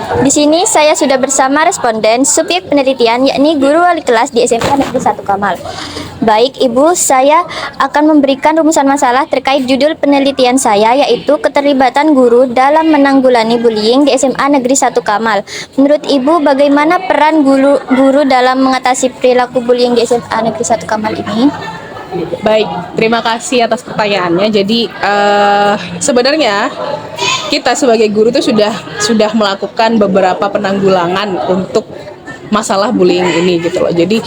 Di sini saya sudah bersama responden subjek penelitian, yakni guru wali kelas di SMA Negeri 1 Kamal. Baik Ibu, saya akan memberikan rumusan masalah terkait judul penelitian saya, yaitu keterlibatan guru dalam menanggulangi bullying di SMA Negeri 1 Kamal. Menurut Ibu, bagaimana peran guru dalam mengatasi perilaku bullying di SMA Negeri 1 Kamal ini? Baik, terima kasih atas pertanyaannya. Jadi sebenarnya kita sebagai guru itu sudah melakukan beberapa penanggulangan untuk masalah bullying ini gitu loh. Jadi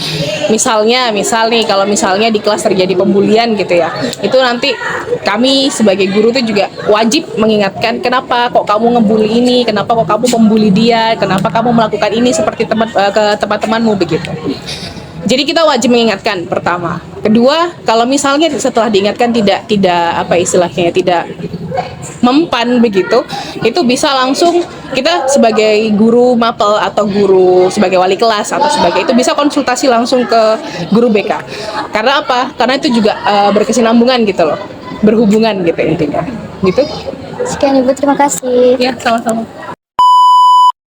misal nih kalau misalnya di kelas terjadi pembulian gitu ya, itu nanti kami sebagai guru itu juga wajib mengingatkan kenapa kok kamu ngebully ini, kenapa kok kamu pembuli dia, kenapa kamu melakukan ini seperti ke teman-temanmu begitu. Jadi kita wajib mengingatkan pertama. Kedua, kalau misalnya setelah diingatkan tidak apa istilahnya tidak mempan begitu, itu bisa langsung kita sebagai guru mapel atau guru sebagai wali kelas atau sebagai itu bisa konsultasi langsung ke guru BK. Karena apa? Karena itu juga berkesinambungan gitu loh, berhubungan gitu intinya. Gitu. Sekian Ibu, terima kasih. Ya, sama-sama.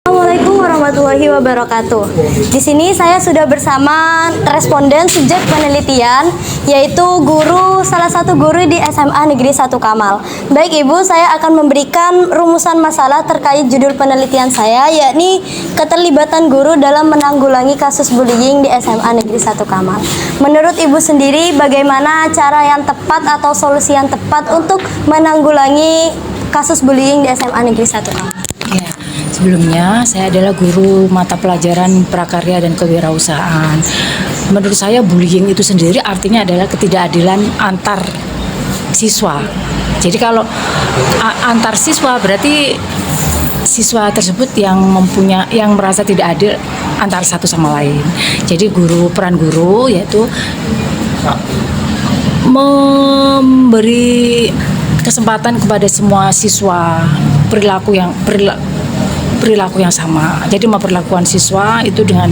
Assalamualaikum warahmatullahi wabarakatuh. Di sini saya sudah bersama responden subjek penelitian, yaitu salah satu guru di SMA Negeri 1 Kamal. Baik Ibu, saya akan memberikan rumusan masalah terkait judul penelitian saya, yakni keterlibatan guru dalam menanggulangi kasus bullying di SMA Negeri 1 Kamal. Menurut Ibu sendiri, bagaimana cara yang tepat atau solusi yang tepat untuk menanggulangi kasus bullying di SMA Negeri 1 Kamal? Ya, sebelumnya saya adalah guru mata pelajaran prakarya dan kewirausahaan. Menurut saya bullying itu sendiri artinya adalah ketidakadilan antar siswa. Jadi kalau antar siswa berarti siswa tersebut yang merasa tidak adil antar satu sama lain. Jadi peran guru yaitu memberi kesempatan kepada semua siswa perilaku yang sama. Jadi memperlakukan siswa itu dengan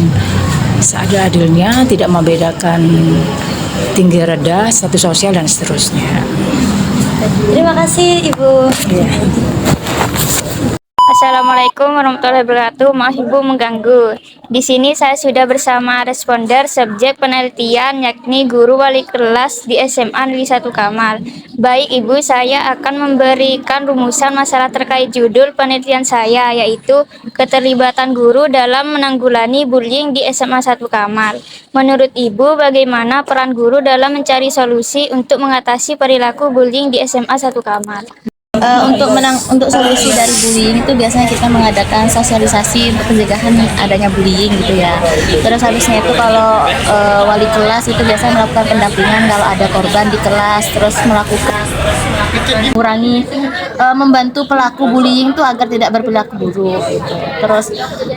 seadil-adilnya, tidak membedakan tinggi rendah, status sosial dan seterusnya. Terima kasih Ibu. Ya. Assalamualaikum warahmatullahi wabarakatuh. Maaf Ibu mengganggu. Di sini saya sudah bersama responder subjek penelitian, yakni guru wali kelas di SMA Negeri 1 Kamal. Baik Ibu, saya akan memberikan rumusan masalah terkait judul penelitian saya, yaitu keterlibatan guru dalam menanggulangi bullying di SMA 1 Kamal. Menurut Ibu, bagaimana peran guru dalam mencari solusi untuk mengatasi perilaku bullying di SMA 1 Kamal? Untuk solusi dari bullying itu biasanya kita mengadakan sosialisasi untuk pencegahan adanya bullying gitu ya. Terus habisnya itu kalau wali kelas itu biasanya melakukan pendampingan kalau ada korban di kelas, terus membantu pelaku bullying itu agar tidak berperilaku buruk gitu. Terus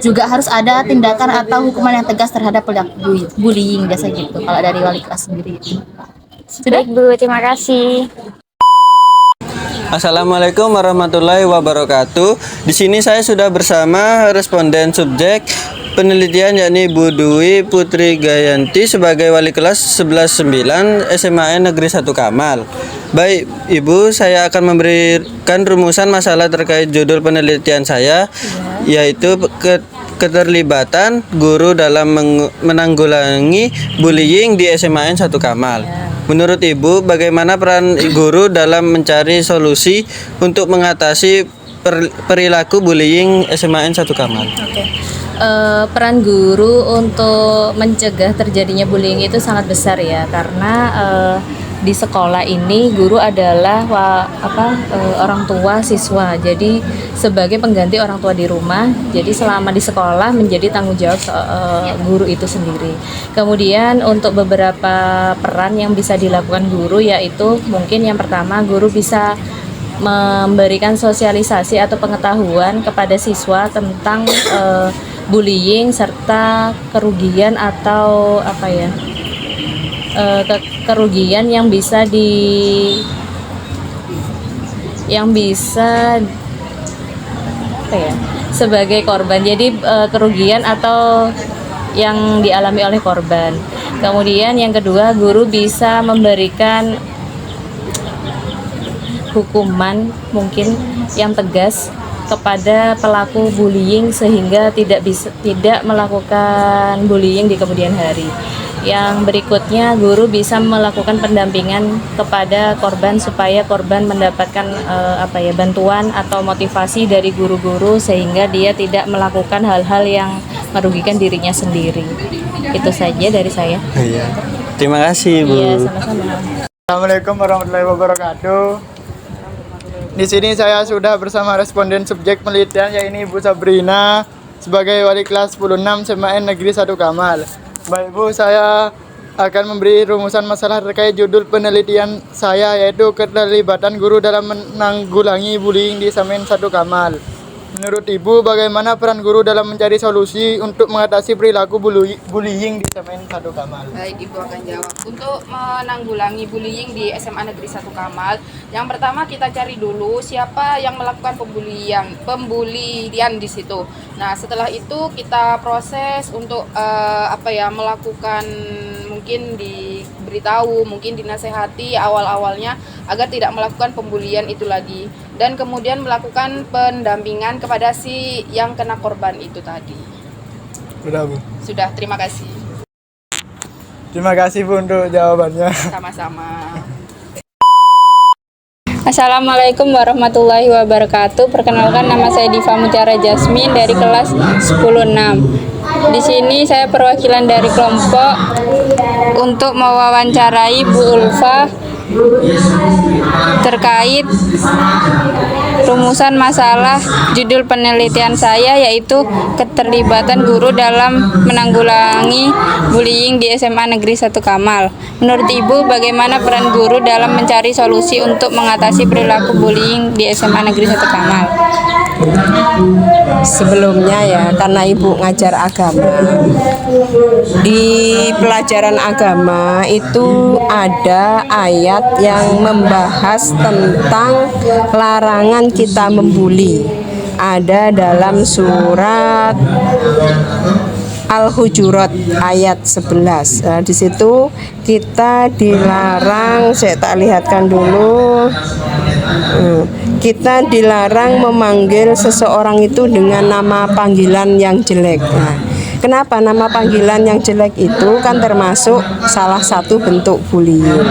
juga harus ada tindakan atau hukuman yang tegas terhadap pelaku bullying biasa gitu kalau dari wali kelas sendiri. Sudah Bu, terima kasih. Assalamualaikum warahmatullahi wabarakatuh. Di sini saya sudah bersama responden subjek penelitian, yakni Bu Dwi Putri Gayanti sebagai wali kelas 11-9 SMA Negeri 1 Kamal. Baik Ibu, saya akan memberikan rumusan masalah terkait judul penelitian saya, yaitu keterlibatan guru dalam menanggulangi bullying di SMA 1 Kamal. Menurut Ibu, bagaimana peran guru dalam mencari solusi untuk mengatasi perilaku bullying SMA 1 Kamal? Peran guru untuk mencegah terjadinya bullying itu sangat besar ya, karena di sekolah ini guru adalah orang tua siswa, jadi sebagai pengganti orang tua di rumah. Jadi selama di sekolah menjadi tanggung jawab guru itu sendiri. Kemudian untuk beberapa peran yang bisa dilakukan guru, yaitu mungkin yang pertama guru bisa memberikan sosialisasi atau pengetahuan kepada siswa tentang bullying serta kerugian atau kerugian yang bisa sebagai korban. Jadi kerugian atau yang dialami oleh korban. Kemudian yang kedua, guru bisa memberikan hukuman mungkin yang tegas kepada pelaku bullying sehingga tidak melakukan bullying di kemudian hari. Yang berikutnya, guru bisa melakukan pendampingan kepada korban supaya korban mendapatkan bantuan atau motivasi dari guru-guru sehingga dia tidak melakukan hal-hal yang merugikan dirinya sendiri. Itu saja dari saya. Iya. Terima kasih, Bu. Iya, sama-sama. Assalamualaikum warahmatullahi wabarakatuh. Di sini saya sudah bersama responden subjek penelitian yaitu Ibu Sabrina sebagai wali kelas 10-6 SMA Negeri 1 Kamal. Baik Bu, saya akan memberi rumusan masalah terkait judul penelitian saya yaitu keterlibatan guru dalam menanggulangi bullying di SMA 1 Kamal. Menurut Ibu, bagaimana peran guru dalam mencari solusi untuk mengatasi perilaku bullying di SMA 1 Kamal? Baik, Ibu akan jawab. Untuk menanggulangi bullying di SMA Negeri 1 Kamal, yang pertama kita cari dulu siapa yang melakukan pembulian di situ. Nah, setelah itu kita proses untuk melakukan, mungkin diberitahu, mungkin dinasehati awal-awalnya agar tidak melakukan pembulian itu lagi, dan kemudian melakukan pendampingan kepada si yang kena korban itu tadi. Sudah Bu. Sudah, terima kasih. Terima kasih Bu untuk jawabannya. Sama-sama. Assalamualaikum warahmatullahi wabarakatuh. Perkenalkan, nama saya Diva Mutiara Jasmine dari kelas 10-6. Di sini saya perwakilan dari kelompok untuk mewawancarai Bu Ulfa terkait rumusan masalah judul penelitian saya yaitu keterlibatan guru dalam menanggulangi bullying di SMA Negeri 1 Kamal. Menurut Ibu, bagaimana peran guru dalam mencari solusi untuk mengatasi perilaku bullying di SMA Negeri 1 Kamal? Sebelumnya ya, karena Ibu ngajar agama, di pelajaran agama itu ada ayat yang membahas tentang larangan kita membuli. Ada dalam surat Al-Hujurat ayat 11. Nah, di situ kita dilarang, saya tak lihatkan dulu. Kita dilarang memanggil seseorang itu dengan nama panggilan yang jelek. Nah, kenapa nama panggilan yang jelek itu kan termasuk salah satu bentuk bullying.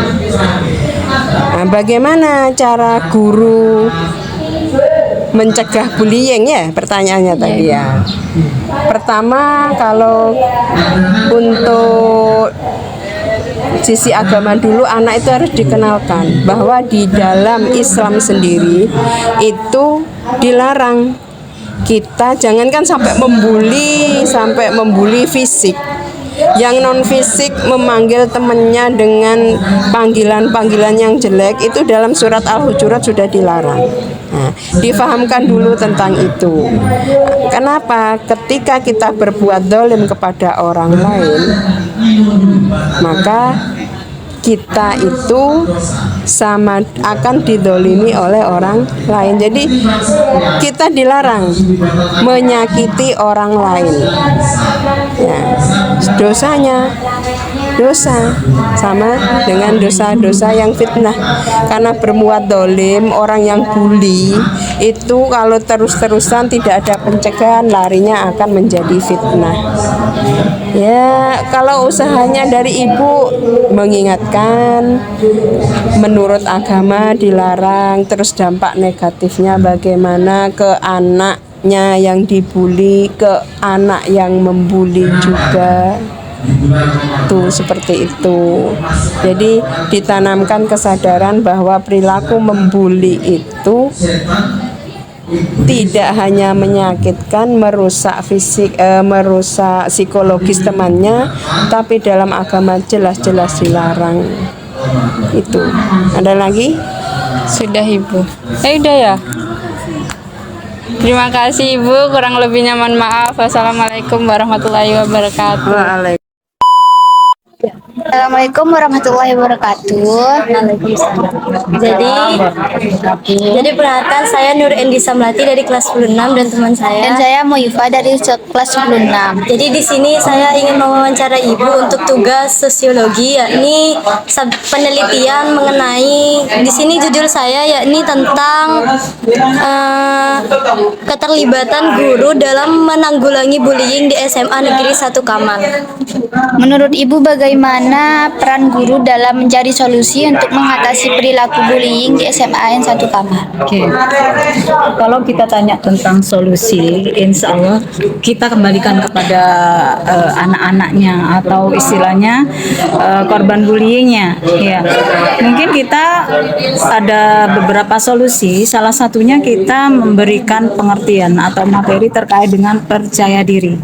Nah, bagaimana cara guru mencegah bullying ya, pertanyaannya tadi ya. Pertama, kalau untuk sisi agama dulu, anak itu harus dikenalkan bahwa di dalam Islam sendiri itu dilarang. Kita jangankan sampai membuli fisik. Yang non fisik memanggil temannya dengan panggilan-panggilan yang jelek itu dalam surat Al-Hujurat sudah dilarang. Nah, difahamkan dulu tentang itu. Kenapa? Ketika kita berbuat zalim kepada orang lain, maka kita itu sama akan didolimi oleh orang lain. Jadi kita dilarang menyakiti orang lain. Ya, dosanya dosa sama dengan dosa-dosa yang fitnah. Karena berbuat dolim, orang yang bully itu kalau terus-terusan tidak ada pencegahan, larinya akan menjadi fitnah. Ya, kalau usahanya dari ibu mengingatkan, menurut agama dilarang, terus dampak negatifnya bagaimana ke anaknya yang dibully, ke anak yang membuli juga. Tuh seperti itu. Jadi ditanamkan kesadaran bahwa perilaku membuli itu tidak hanya menyakitkan, merusak fisik, merusak psikologis temannya, tapi dalam agama jelas-jelas dilarang. Itu. Ada lagi? Sudah Ibu. Udah ya. Terima kasih Ibu, kurang lebihnya mohon maaf. Wassalamualaikum warahmatullahi wabarakatuh. Assalamualaikum warahmatullahi wabarakatuh. Jadi perkenalkan saya Nur Endisa Melati dari kelas 10 dan teman saya. Dan saya Moifa dari kelas 10. Jadi di sini saya ingin mewawancara Ibu untuk tugas sosiologi, yakni penelitian mengenai, di sini judul saya yakni tentang keterlibatan guru dalam menanggulangi bullying di SMA Negeri 1 Kamal. Menurut Ibu bagaimana peran guru dalam mencari solusi untuk mengatasi perilaku bullying di SMA N 1 Kamal? Oke. Kalau kita tanya tentang solusi, insya Allah kita kembalikan kepada anak-anaknya atau istilahnya korban bullyingnya. Ya, mungkin kita ada beberapa solusi. Salah satunya kita memberikan pengertian atau materi terkait dengan percaya diri,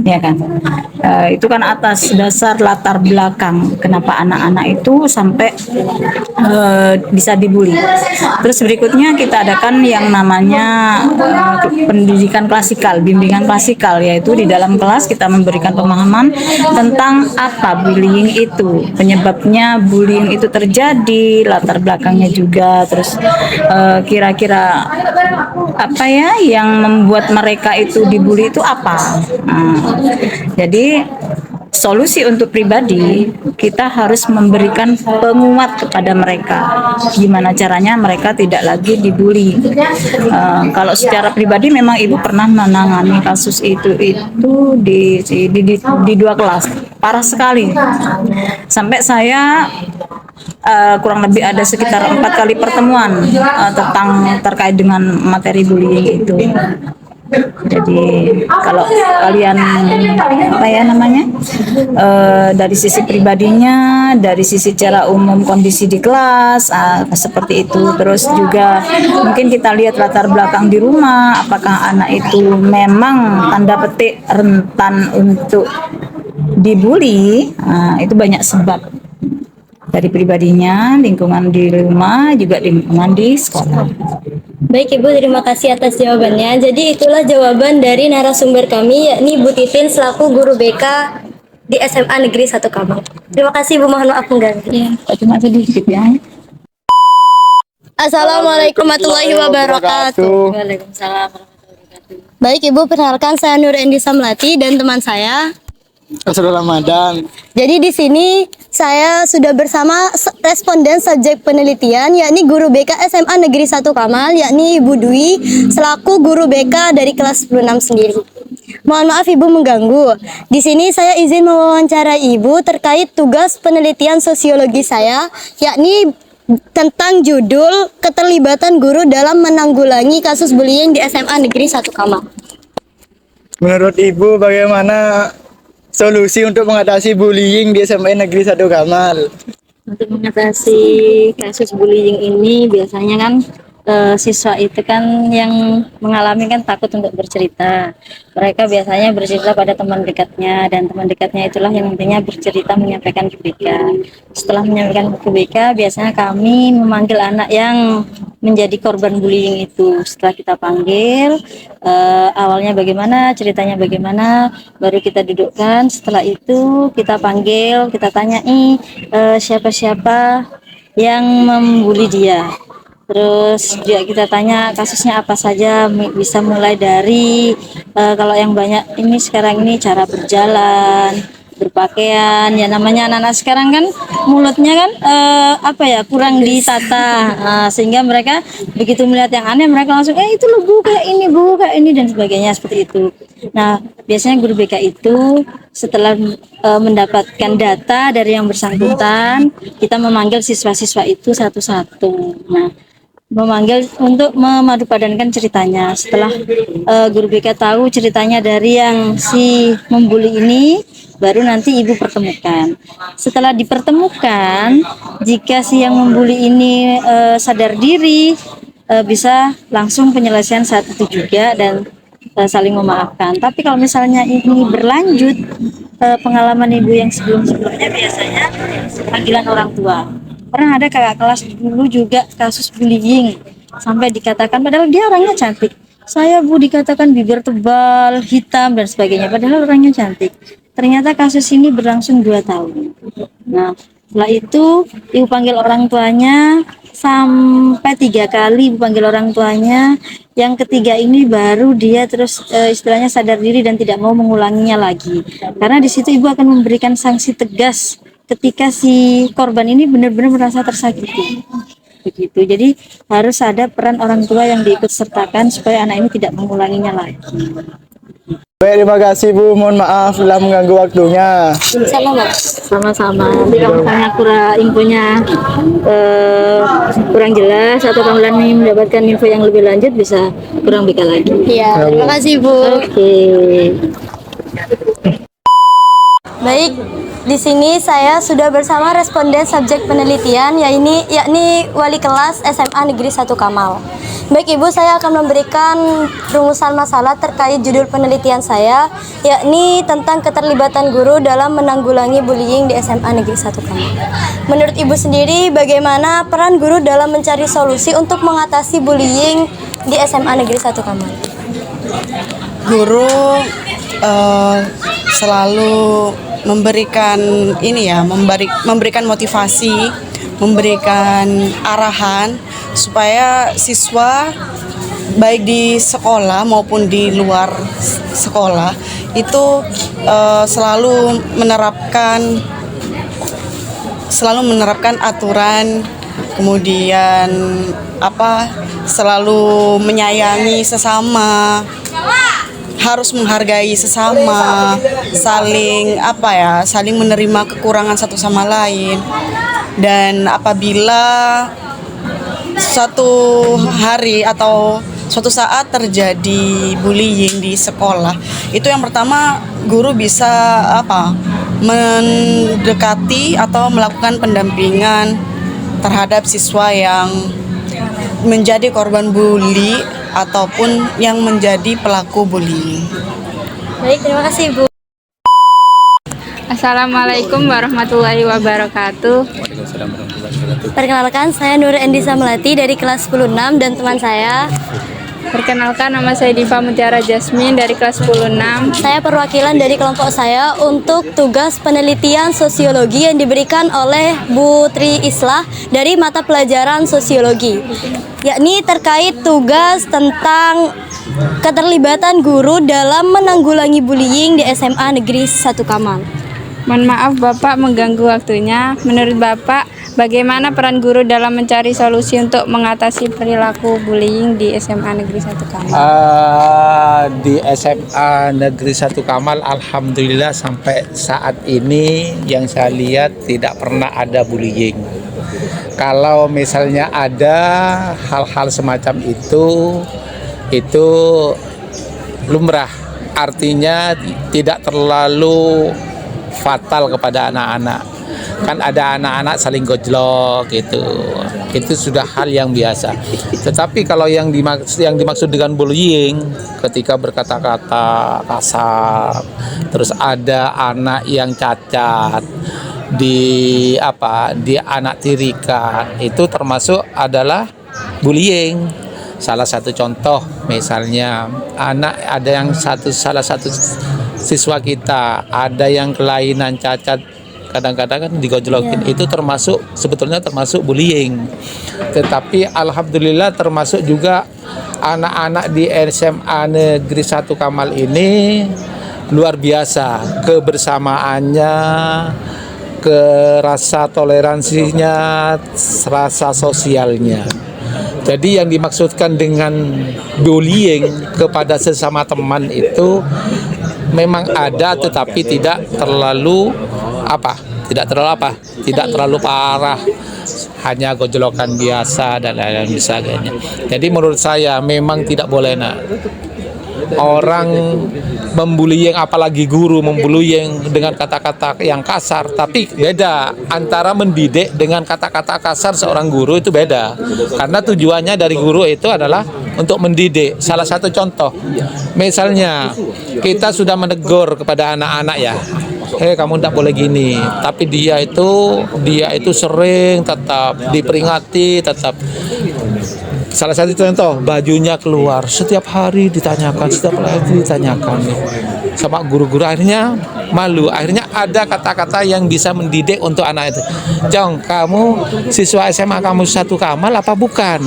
ya kan? Itu kan atas dasar latar belakang kenapa anak-anak itu sampai bisa dibully. Terus berikutnya kita adakan yang namanya pendidikan klasikal, bimbingan klasikal, yaitu di dalam kelas kita memberikan pemahaman tentang apa bullying itu, penyebabnya bullying itu terjadi, latar belakangnya juga, terus kira-kira apa ya yang membuat mereka itu dibully itu apa. Jadi solusi untuk pribadi, kita harus memberikan penguat kepada mereka. Gimana caranya mereka tidak lagi dibully. Kalau secara pribadi memang Ibu pernah menangani kasus itu di 2 kelas. Parah sekali. Sampai saya kurang lebih ada sekitar 4 kali pertemuan terkait dengan materi bullying itu. Jadi kalau kalian dari sisi pribadinya, dari sisi secara umum kondisi di kelas seperti itu, terus juga mungkin kita lihat latar belakang di rumah, apakah anak itu memang tanda petik rentan untuk dibully, itu banyak sebab. Dari pribadinya, lingkungan di rumah, juga lingkungan di sekolah. Baik Ibu, terima kasih atas jawabannya. Jadi itulah jawaban dari narasumber kami, yakni Bu Titin selaku guru BK di SMA Negeri 1 Kamal. Terima kasih Ibu, mohon maaf mengganti. Cuma sedikit ya. Assalamualaikum warahmatullahi wabarakatuh. Waalaikumsalam warahmatullahi wabarakatuh. Baik Ibu, perkenalkan saya Nur Endisa Melati dan teman saya Asrul Ramadan. Jadi di sini saya sudah bersama responden subjek penelitian, yakni guru BK SMA Negeri 1 Kamal, yakni Ibu Dwi selaku guru BK dari kelas 6 sendiri. Mohon maaf Ibu mengganggu. Di sini saya izin mewawancara Ibu terkait tugas penelitian sosiologi saya, yakni tentang judul keterlibatan guru dalam menanggulangi kasus bullying di SMA Negeri 1 Kamal. Menurut Ibu bagaimana solusi untuk mengatasi bullying di SMA Negeri 1 Kamal? Untuk mengatasi kasus bullying ini biasanya kan siswa itu kan yang mengalami kan takut untuk bercerita. Mereka biasanya bercerita pada teman dekatnya, dan teman dekatnya itulah yang nantinya bercerita menyampaikan ke BK. Setelah menyampaikan ke BK, biasanya kami memanggil anak yang menjadi korban bullying itu. Setelah kita panggil, awalnya bagaimana, ceritanya bagaimana, baru kita dudukkan. Setelah itu kita panggil, kita tanyai siapa-siapa yang membuli dia. Terus juga kita tanya kasusnya apa saja, bisa mulai dari kalau yang banyak ini sekarang ini cara berjalan, berpakaian, ya namanya anak-anak sekarang kan mulutnya kan kurang ditata, sehingga mereka begitu melihat yang aneh mereka langsung itu loh bu kayak ini dan sebagainya seperti itu. Nah biasanya guru BK itu setelah mendapatkan data dari yang bersangkutan, kita memanggil siswa-siswa itu satu-satu. Nah memanggil untuk memadupadankan ceritanya. Setelah guru BK tahu ceritanya dari yang si membuli ini, baru nanti ibu pertemukan. Setelah dipertemukan, jika si yang membuli ini sadar diri, bisa langsung penyelesaian saat itu juga dan saling memaafkan. Tapi kalau misalnya ini berlanjut, pengalaman ibu yang sebelum-sebelumnya biasanya panggilan orang tua. Pernah ada kakak kelas dulu juga kasus bullying, sampai dikatakan padahal dia orangnya cantik. Saya bu dikatakan bibir tebal, hitam dan sebagainya, padahal orangnya cantik. ternyata kasus ini berlangsung 2 tahun. Nah, setelah itu ibu panggil orang tuanya sampai 3 kali ibu panggil orang tuanya. Yang ketiga ini baru dia terus istilahnya sadar diri dan tidak mau mengulanginya lagi. Karena di situ ibu akan memberikan sanksi tegas ketika si korban ini benar-benar merasa tersakiti. Begitu. Jadi harus ada peran orang tua yang diikut sertakan supaya anak ini tidak mengulanginya lagi. Baik, terima kasih Bu. Mohon maaf telah mengganggu waktunya. Sama-sama. Nanti kalau misalnya infonya kurang jelas atau kamu ingin mendapatkan info yang lebih lanjut bisa kurang BK lagi. Iya, terima kasih Bu. Oke. Baik, di sini saya sudah bersama responden subjek penelitian yakni wali kelas SMA Negeri 1 Kamal. Baik Ibu, saya akan memberikan rumusan masalah terkait judul penelitian saya, yakni tentang keterlibatan guru dalam menanggulangi bullying di SMA Negeri 1 Kamal. Menurut Ibu sendiri, bagaimana peran guru dalam mencari solusi untuk mengatasi bullying di SMA Negeri 1 Kamal? Guru selalu memberikan memberikan motivasi, memberikan arahan supaya siswa baik di sekolah maupun di luar sekolah itu selalu menerapkan aturan, kemudian selalu menyayangi sesama, harus menghargai sesama, saling menerima kekurangan satu sama lain. Dan apabila suatu hari atau suatu saat terjadi bullying di sekolah, itu yang pertama guru bisa mendekati atau melakukan pendampingan terhadap siswa yang menjadi korban bully ataupun yang menjadi pelaku bullying. Baik, terima kasih Bu. Assalamualaikum warahmatullahi wabarakatuh. Perkenalkan, saya Nur Endisa Melati dari kelas 10-6 dan teman saya. Perkenalkan, nama saya Diva Mutiara Jasmine dari kelas 10-6. Saya perwakilan dari kelompok saya untuk tugas penelitian sosiologi yang diberikan oleh Bu Tri Islah dari mata pelajaran sosiologi, yakni terkait tugas tentang keterlibatan guru dalam menanggulangi bullying di SMA Negeri 1 Kamal. Mohon maaf Bapak mengganggu waktunya. Menurut Bapak, bagaimana peran guru dalam mencari solusi untuk mengatasi perilaku bullying di SMA Negeri 1 Kamal? Di SMA Negeri 1 Kamal, alhamdulillah sampai saat ini yang saya lihat tidak pernah ada bullying. Kalau misalnya ada hal-hal semacam itu lumrah, artinya tidak terlalu fatal kepada anak-anak. Kan ada anak-anak saling gojlok gitu, itu sudah hal yang biasa. Tetapi kalau yang dimaksud dengan bullying, ketika berkata-kata kasar, terus ada anak yang cacat, di anak tirikan, itu termasuk adalah bullying. Salah satu contoh misalnya salah satu siswa kita ada yang kelainan cacat, kadang-kadang kan digojlokin, itu sebetulnya termasuk bullying. Tetapi alhamdulillah termasuk juga anak-anak di SMA Negeri 1 Kamal ini luar biasa kebersamaannya, rasa toleransinya, rasa sosialnya. Jadi yang dimaksudkan dengan bullying kepada sesama teman itu memang ada, tetapi tidak terlalu parah, hanya gojlokan biasa dan lain-lain sebagainya. Jadi menurut saya memang tidak boleh orang membullying, apalagi guru membullying dengan kata-kata yang kasar. Tapi beda antara mendidik dengan kata-kata kasar seorang guru, itu beda. Karena tujuannya dari guru itu adalah untuk mendidik. Salah satu contoh, misalnya kita sudah menegur kepada anak-anak ya, kamu tidak boleh gini. Tapi dia itu sering tetap diperingati, tetap Salah satu contoh, bajunya keluar setiap hari ditanyakan, setiap hari ditanyakan sama guru-guru, akhirnya malu. Akhirnya ada kata-kata yang bisa mendidik untuk anak itu. Jong, kamu siswa SMA kamu satu Kamal apa bukan?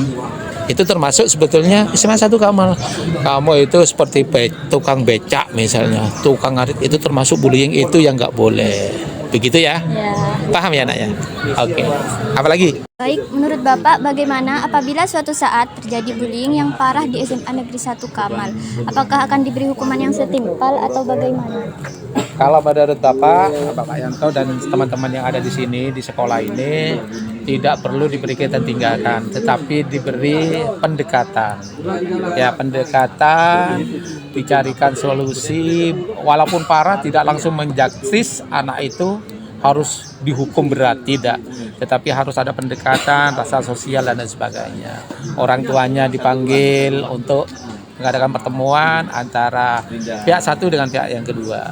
Itu termasuk sebetulnya SMA satu Kamal. Kamu itu seperti tukang becak misalnya, tukang ngarit, itu termasuk bullying, itu yang nggak boleh. Begitu ya? Paham ya anaknya? Oke. Apalagi? Baik, menurut Bapak bagaimana apabila suatu saat terjadi bullying yang parah di SMA Negeri 1 Kamal? Apakah akan diberi hukuman yang setimpal atau bagaimana? Kalau menurut Bapak Yanto dan teman-teman yang ada di sini di sekolah ini tidak perlu diberi ketertinggalan, tetapi diberi pendekatan. Ya, pendekatan, dicarikan solusi, walaupun parah tidak langsung menjustis anak itu harus dihukum berat, tidak, tetapi harus ada pendekatan, rasa sosial dan lain sebagainya. Orang tuanya dipanggil untuk mengadakan pertemuan antara pihak satu dengan pihak yang kedua.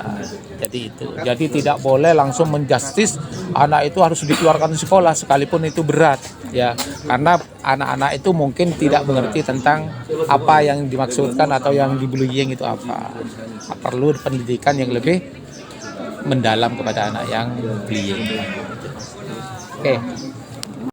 Jadi itu. Jadi tidak boleh langsung menjustis anak itu harus dikeluarkan sekolah sekalipun itu berat, ya. Karena anak-anak itu mungkin tidak mengerti tentang apa yang dimaksudkan atau yang dibullying itu apa. Perlu pendidikan yang lebih mendalam kepada anak yang bullying. Oke.